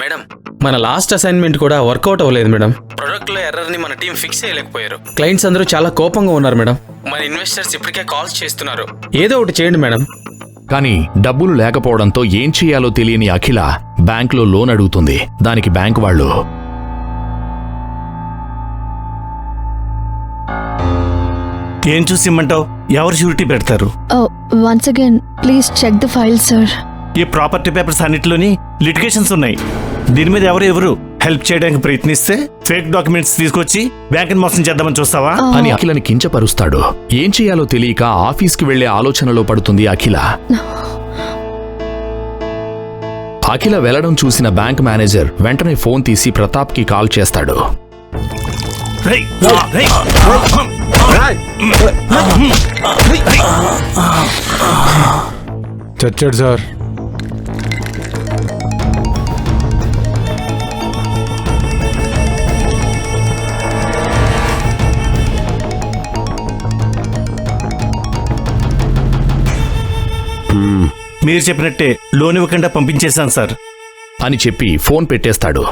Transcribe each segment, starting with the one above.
Madam, మన last assignment కూడా work out అవ్వలేదు మేడం. ప్రొడక్ట్లో ఎర్రర్ని మన టీం ఫిక్స్ చేయలేకపోయారు. క్లయింట్స్ అందరూ చాలా కోపంగా ఉన్నారు మేడం. మన ఇన్వెస్టర్స్ ఇప్పటికే కాల్స్ చేస్తున్నారు. ఏదో ఒకటి చేయండి మేడం. కానీ డబ్బులు లేకపోవడంతో ఏం చేయాలో తెలియని అఖిల బ్యాంకులో లోన్ అడుగుతుంది. దానికి బ్యాంకు వాళ్ళు, ఏం చూసి ఇమ్మంటావు? ఎవరు షూరిటీ పెడతారు? Once again please check the file sir. ఈ ప్రాపర్టీ పేపర్స్ అన్నిటిలోని లిటిగేషన్స్ ఉన్నాయి. దీని మీద ఎవరు హెల్ప్ చేయడానికి ప్రయత్నిస్తే ఫేక్ డాక్యుమెంట్స్ తీసుకొచ్చి బ్యాంకుని మోసం చేద్దామని చూస్తావా అని అఖిలని కించపరుస్తాడు. ఏం చేయాలో తెలియక ఆఫీస్కి వెళ్లే ఆలోచనలో పడుతుంది అఖిల. అఖిల వెళ్లడం చూసిన బ్యాంక్ మేనేజర్ వెంటనే ఫోన్ తీసి ప్రతాప్కి కాల్ చేస్తాడు. చచ్చాడు సార్. మీరు చెప్పినట్టే లోన్ ఇవ్వకుండా పంపించేశాను సార్ అని చెప్పి ఫోన్ పెట్టేస్తాడు.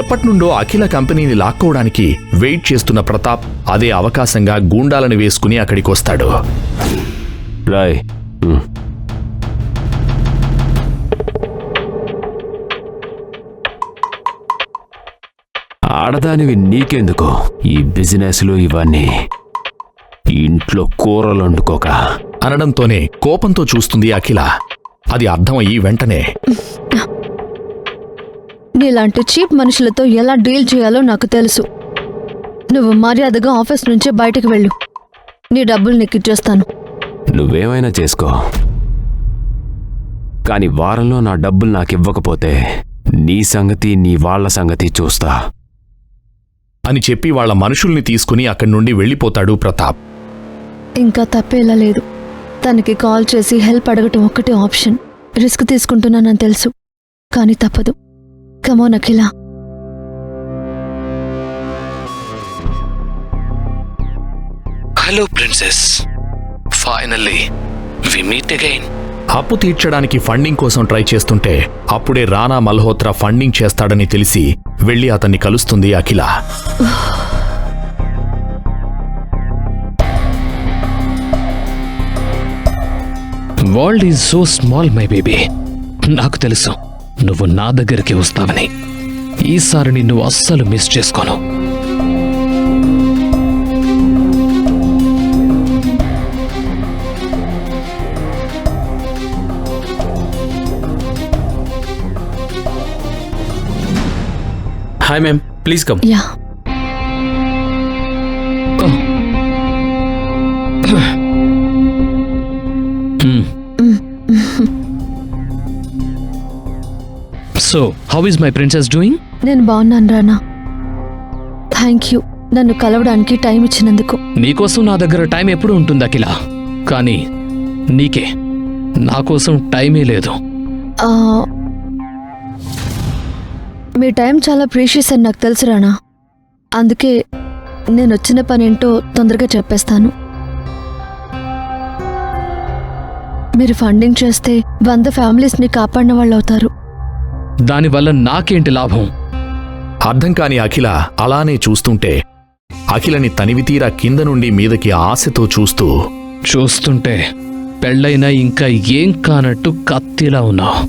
ఎప్పటినుండో అఖిల కంపెనీని లాక్కోవడానికి వెయిట్ చేస్తున్న ప్రతాప్ అదే అవకాశంగా గూండాలను వేసుకుని అక్కడికొస్తాడు. రాయ్, ఆడదానివి నీకెందుకో ఈ బిజినెస్లు ఇవన్నీ, ఇంట్లో కూరలు వండుకోక అనడంతోనే కోపంతో చూస్తుంది అఖిల. అది అర్థమయ్యి వెంటనే, నీలాంటి చీప్ మనుషులతో ఎలా డీల్ చేయాలో నాకు తెలుసు. నువ్వు మర్యాదగా ఆఫీస్ నుంచి బయటకు వెళ్ళు. నీ డబ్బులు నీకు ఇచ్చేస్తాను. నువ్వేమైనా చేసుకో, కానీ వారంలో నా డబ్బులు నాకివ్వకపోతే నీ సంగతి నీ వాళ్ల సంగతి చూస్తా అని చెప్పి వాళ్ల మనుషుల్ని తీసుకుని అక్కడి నుండి వెళ్ళిపోతాడు ప్రతాప్. ఇంకా తప్పేలా లేదు. తనకి కాల్ చేసి హెల్ప్ అడగటం ఒక్కటే ఆప్షన్. రిస్క్ తీసుకుంటున్నానని తెలుసు, కానీ తప్పదు. Come on Akhila. Hello princess, finally we meet again. అప్పు తీర్చడానికి ఫండింగ్ కోసం ట్రై చేస్తుంటే అప్పుడే రానా మల్హోత్రా ఫండింగ్ చేస్తాడని తెలిసి వెళ్లి అతన్ని కలుస్తుంది Akhila. World is so small my baby. నాకు తెలుసు నువ్వు నా దగ్గరికి వస్తావని. ఈసారి నిన్ను అస్సలు మిస్ చేసుకోను. Hi ma'am, please come. Yeah. So how is my princess doing? నేను బాగున్నాను రానా. థ్యాంక్ యూ నన్ను కలవడానికి టైం ఇచ్చినందుకు. నీకోసం నా దగ్గర టైం ఎప్పుడు ఉంటుంది అఖిల, కానీ నీకే నా కోసం టైమే లేదు. మీ టైం చాలా ప్రీషియస్ అని నాకు తెలుసు రానా. అందుకే నేను వచ్చిన పనేంటో తొందరగా చెప్పేస్తాను. మీరు ఫండింగ్ చేస్తే 100 ఫ్యామిలీస్ని కాపాడిన వాళ్ళు అవుతారు. దానివల్ల నాకేంటి లాభం? అర్థం కాని అఖిల అలానే చూస్తుంటే అఖిలని తనివితీరా కింద నుండి మీదకి ఆశతో చూస్తుంటే పెళ్ళైనా ఇంకా ఏం కానట్టు కత్తిలా ఉన్నావు.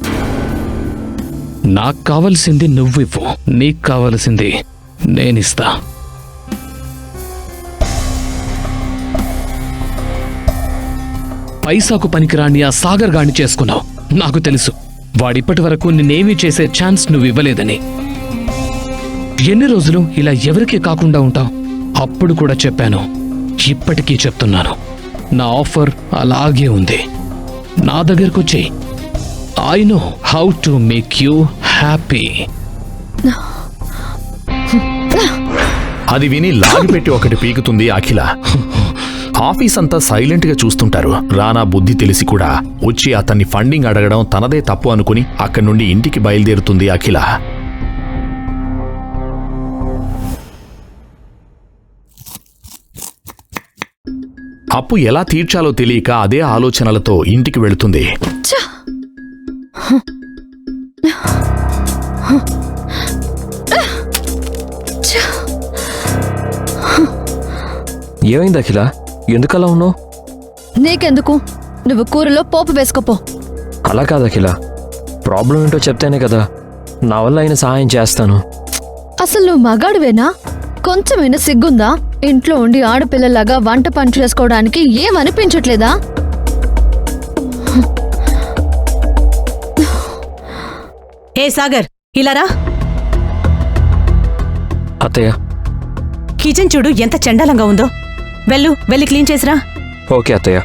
నాకు కావలసింది నువ్వివ్వు, నీకు కావలసింది నేనిస్తా. పైసాకు పనికిరాని ఆ సాగర్ గాడిని చేసుకున్నావు. నాకు తెలుసు వాడిప్పటి వరకు నిన్నేమీ చేసే ఛాన్స్ నువ్వు ఇవ్వలేదని. ఎన్ని రోజులు ఇలా ఎవరికీ కాకుండా ఉంటావు? అప్పుడు కూడా చెప్పాను, ఇప్పటికీ చెప్తున్నాను, నా ఆఫర్ అలాగే ఉంది. నా దగ్గరకు వచ్చి I know how to make you happy. అది విని లాగిపెట్టి ఒకటి పీకుతుంది అఖిల. ఆఫీస్ అంతా సైలెంట్ గా చూస్తుంటారు. రానా బుద్ధి తెలిసి కూడా వచ్చి అతన్ని ఫండింగ్ అడగడం తనదే తప్పు అనుకుని అక్కడి నుండి ఇంటికి బయలుదేరుతుంది అఖిల. అప్పు ఎలా తీర్చాలో తెలియక అదే ఆలోచనలతో ఇంటికి వెళుతుంది. ఏమైంది అఖిల? ఎందుకలా ఉన్నావు? నీకెందుకు? నువ్వు కూరలో పోపు వేసుకోపో. అలా కాదు అఖిల, ప్రాబ్లం ఏంటో చెప్తేనే కదా నా వల్ల అయిన సహాయం చేస్తాను. అసలు నువ్వు మగాడివేనా? కొంచెమైనా సిగ్గుందా? ఇంట్లో ఉండి ఆడపిల్లలాగా వంట పని చేసుకోవడానికి ఏమనిపించట్లేదా? ఏ సాగర్, ఇలారా. అత్తయ్య. కిచెన్ చూడు ఎంత చండాలంగా ఉందో. వెళ్ళి క్లీన్ చేసిరా. ఓకే అత్తయ్య.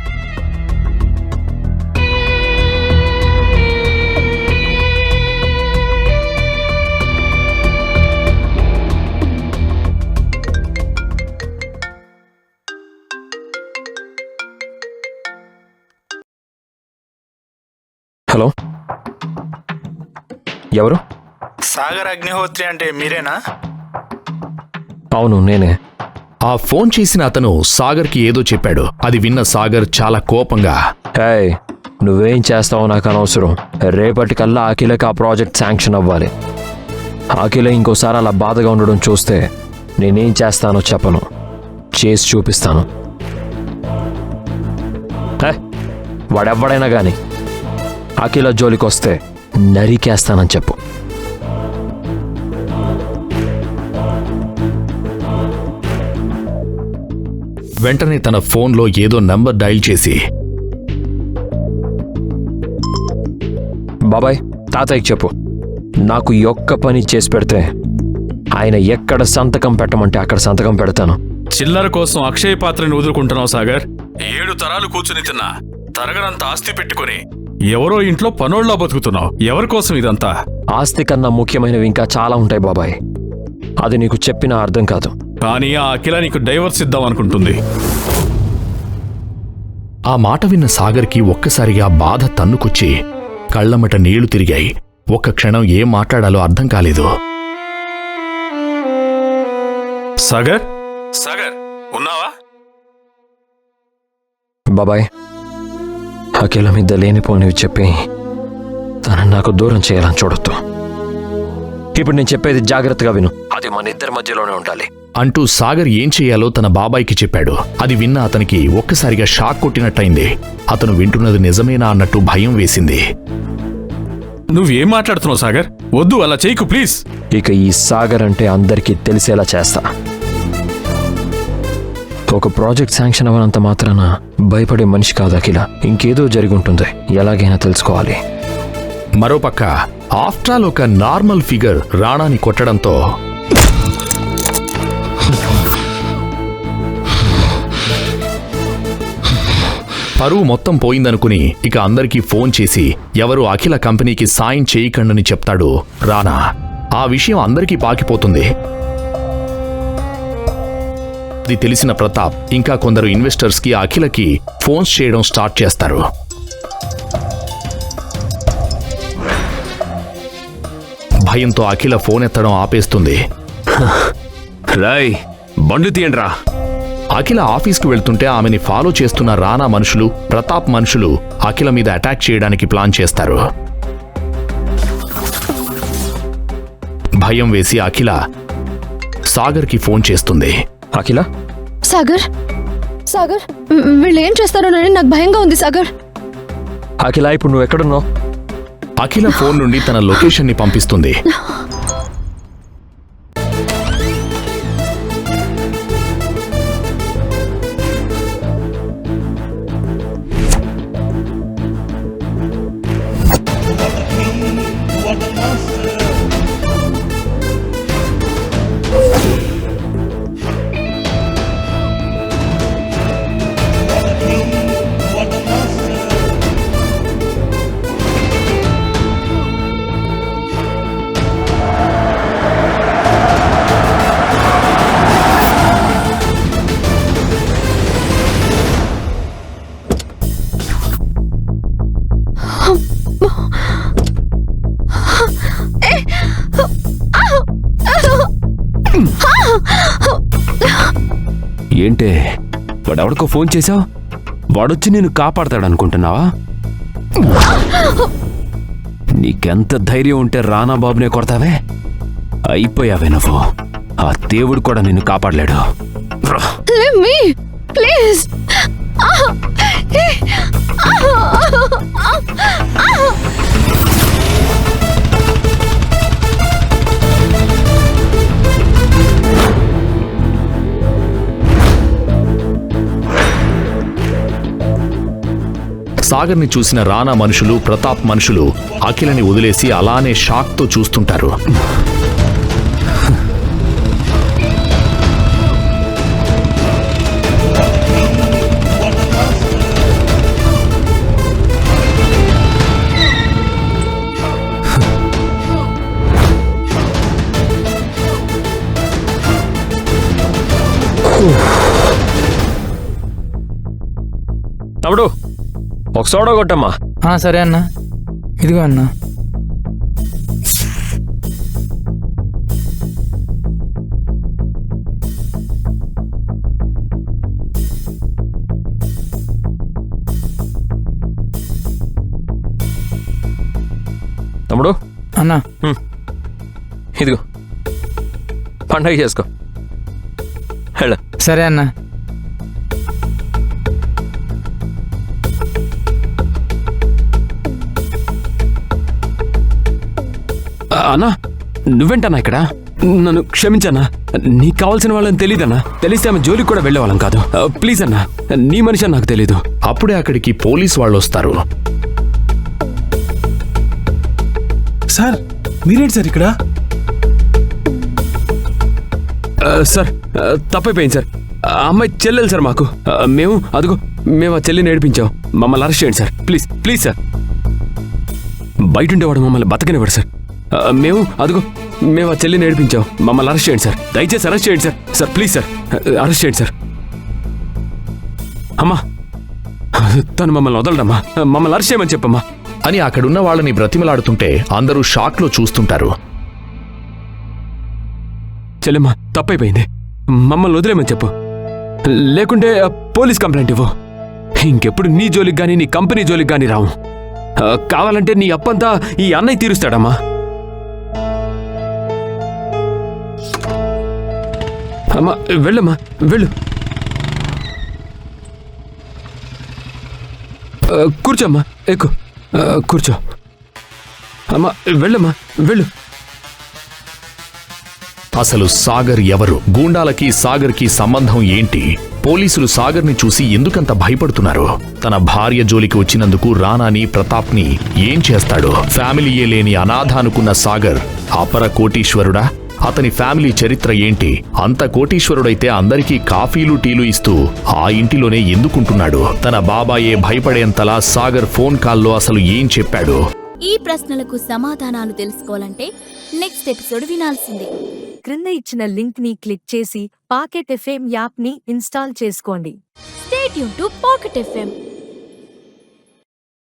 హలో, ఎవరు? సాగర్ అగ్నిహోత్రి అంటే మీరేనా? అవును, నేనే. ఆ ఫోన్ చేసిన అతను సాగర్కి ఏదో చెప్పాడు. అది విన్న సాగర్ చాలా కోపంగా, ఏయ్, నువ్వేం చేస్తావో నాకు అనవసరం. రేపటికల్లా అఖిలకి ఆ ప్రాజెక్ట్ శాంక్షన్ అవ్వాలి. అఖిల ఇంకోసారి అలా బాధగా ఉండడం చూస్తే నేనేం చేస్తానో చెప్పను, చేసి చూపిస్తాను. వాడెవ్వడైనా గాని అఖిల జోలికొస్తే నరికేస్తానని చెప్పు. వెంటనే తన ఫోన్లో ఏదో నంబర్ డైల్ చేసి, బాబాయ్, తాతయ్యకి చెప్పు, నాకు ఈ ఒక్క పని చేసి పెడితే ఆయన ఎక్కడ సంతకం పెట్టమంటే అక్కడ సంతకం పెడతాను. చిల్లర కోసం అక్షయ పాత్రని వదులుకుంటున్నావు సాగర్. 7 తరాలు కూర్చుని తిన్నా తరగనంత ఆస్తి పెట్టుకుని ఎవరో ఇంట్లో పనోళ్ళ బతుకుతున్నావు. ఎవరి కోసం ఇదంతా? ఆస్తి కన్నా ముఖ్యమైనవి ఇంకా చాలా ఉంటాయి బాబాయ్. అది నీకు చెప్పినా అర్థం కాదు. కానీ ఆ అఖిల నీకు డైవర్స్ ఇద్దాం అనుకుంటుంది. ఆ మాట విన్న సాగర్కి ఒక్కసారిగా బాధ తన్నుకొచ్చి కళ్లమట నీళ్లు తిరిగాయి. ఒక్క క్షణం ఏం మాట్లాడాలో అర్థం కాలేదు. సాగర్, సాగర్ ఉన్నావా? బాబాయ్, అఖిల మీద లేనిపోనివి చెప్పి తనని నాకు దూరం చేయాలని చూడొద్దు. ఇప్పుడు నేను చెప్పేది జాగ్రత్తగా విను. అది మన ఇద్దరి మధ్యలోనే ఉండాలి అంటూ సాగర్ ఏం చేయాలో తన బాబాయికి చెప్పాడు. అది విన్న అతనికి ఒక్కసారిగా షాక్ కొట్టినట్టయింది. అతను వింటున్నది నిజమేనా అన్నట్టు భయం వేసింది. నువ్వేం మాట్లాడుతున్నావు సాగర్? వద్దు, అలా చేయకు ప్లీజ్. ఇక ఈ సాగర్ అంటే అందరికీ తెలిసేలా చేస్తా. ఒక ప్రాజెక్ట్ శాంక్షన్ అవ్వనంత మాత్రాన భయపడే మనిషి కాదు అఖిల. ఇంకేదో జరిగి ఉంటుంది, ఎలాగైనా తెలుసుకోవాలి. మరోపక్క ఆఫ్టరాల్ ఒక నార్మల్ ఫిగర్ రాణాని కొట్టడంతో పరువు మొత్తం పోయిందనుకుని ఇక అందరికీ ఫోన్ చేసి ఎవరు అఖిల కంపెనీకి సాయం చేయకండని చెప్తాడు రాణా. ఆ విషయం అందరికీ పాకిపోతుంది. అది తెలిసిన ప్రతాప్ ఇంకా కొందరు ఇన్వెస్టర్స్కి అఖిలకి ఫోన్స్ చేయడం స్టార్ట్ చేస్తారు. భయంతో అఖిల ఫోన్ ఎత్తడం ఆపేస్తుంది. రాయ్, బండు తీయండ్రా. అఖిల ఆఫీస్కి వెళ్తుంటే ఆమెని ఫాలో చేస్తున్న రానా మనుషులు, ప్రతాప్ మనుషులు అఖిల మీద అటాక్ చేయడానికి ప్లాన్ చేస్తారు. భయం వేసి అఖిల సాగర్కి ఫోన్ చేస్తుంది. అఖిల, సాగర్, సాగర్, వీళ్ళు ఏం చేస్తారోనని నాకు భయంగా ఉంది సాగర్. అఖిల, ఇప్పుడు నువ్వు ఎక్కడున్నావు? అఖిల ఫోన్ నుండి తన లొకేషన్ని పంపిస్తుంది. ఏంటే వాడెవడికో ఫోన్ చేశావు? వాడొచ్చి నేను కాపాడతాడనుకుంటున్నావా? నీకెంత ధైర్యం ఉంటే రానా బాబునే కొడతావే? అయిపోయావే నువ్వు. ఆ దేవుడు కూడా నిన్ను కాపాడలేడు. Leave me, please. సాగర్ని చూసిన రానా మనుషులు, ప్రతాప్ మనుషులు అఖిలని వదిలేసి అలానే షాక్తో చూస్తుంటారు. తమ్ముడు ఒక సోడా కొట్టమ్మా. సరే అన్న, ఇదిగో అన్న. తమ్ముడు అన్నా, ఇదిగో పండగ చేసుకో. హలో. సరే అన్న. అన్నా, నువ్వేంటన్నా ఇక్కడ? నన్ను క్షమించన్నా. నీకు కావాల్సిన వాళ్ళని తెలీదన్నా. తెలిస్తే ఆమె జోలికి కూడా వెళ్ళేవాళ్ళం కాదు. ప్లీజ్ అన్నా, నీ మనిషి నాకు తెలీదు. అప్పుడే అక్కడికి పోలీస్ వాళ్ళు వస్తారు. సార్ మీరేంటి సార్ ఇక్కడ? సార్ తప్పైపోయింది సార్. ఆ అమ్మాయి చెల్లెలు సార్ మాకు. మేము ఆ చెల్లిని ఏడిపించాం. మమ్మల్ని అరెస్ట్ చేయండి సార్. Please please sir. బయట ఉండేవాడు మమ్మల్ని బతకనివాడు సార్. మేము ఆ చెల్లిని ఏడిపించాం. మమ్మల్ని అరెస్ట్ చేయండి సార్. దయచేసి అరెస్ట్ చేయండి sir. Sir please sir, arrest చేయండి సార్. అమ్మా, తను మమ్మల్ని వదలడమ్మా. మమ్మల్ని అరెస్ట్ చేయమని చెప్పమ్మా అని అక్కడున్న వాళ్ళని బ్రతిమలాడుతుంటే అందరూ షాక్లో చూస్తుంటారు. చెల్లెమ్మా, తప్పైపోయింది. మమ్మల్ని వదిలేమని చెప్పు. లేకుంటే పోలీస్ కంప్లైంట్ ఇవ్వు. ఇంకెప్పుడు నీ జోలికి గానీ నీ కంపెనీ జోలికి గానీ రావు. కావాలంటే నీ అప్పంతా ఈ అన్నయ్య తీరుస్తాడమ్మా. అమ్మా వెళ్ళమ్మా, వెళ్ళు. కూర్చోమ్మా, ఎక్కు. కూర్చో. అమ్మా వెళ్ళమ్మా, వెళ్ళు. అసలు సాగర్ ఎవరు? గూండాలకి సాగర్కి సంబంధం ఏంటి? పోలీసులు సాగర్ని చూసి ఎందుకంత భయపడుతున్నారు? తన భార్య జోలికి వచ్చినందుకు రానాని, ప్రతాప్ని ఏం చేస్తాడు? ఫ్యామిలీయే లేని అనాథ అనుకున్న సాగర్ అపర కోటీశ్వరుడా? అతని ఫ్యామిలీ చరిత్ర ఏంటి? అంత కోటీశ్వరుడైతే అందరికీ కాఫీలు టీలు ఇస్తూ ఆ ఇంటిలోనే ఎందుకుంటున్నాడు? తన బాబాయే భయపడేంతలా సాగర్ ఫోన్ కాల్లో అసలు ఏం చెప్పాడు? ఈ ప్రశ్నలకు సమాధానాలు తెలుసుకోవాలంటే నెక్స్ట్ ఎపిసోడ్ వినాల్సిందే. క్రింద ఇచ్చిన లింక్ ని క్లిక్ చేసి పాకెట్ ఎఫ్ఎం యాప్ ని ఇన్స్టాల్ చేసుకోండి. Stay tune to pocket FM.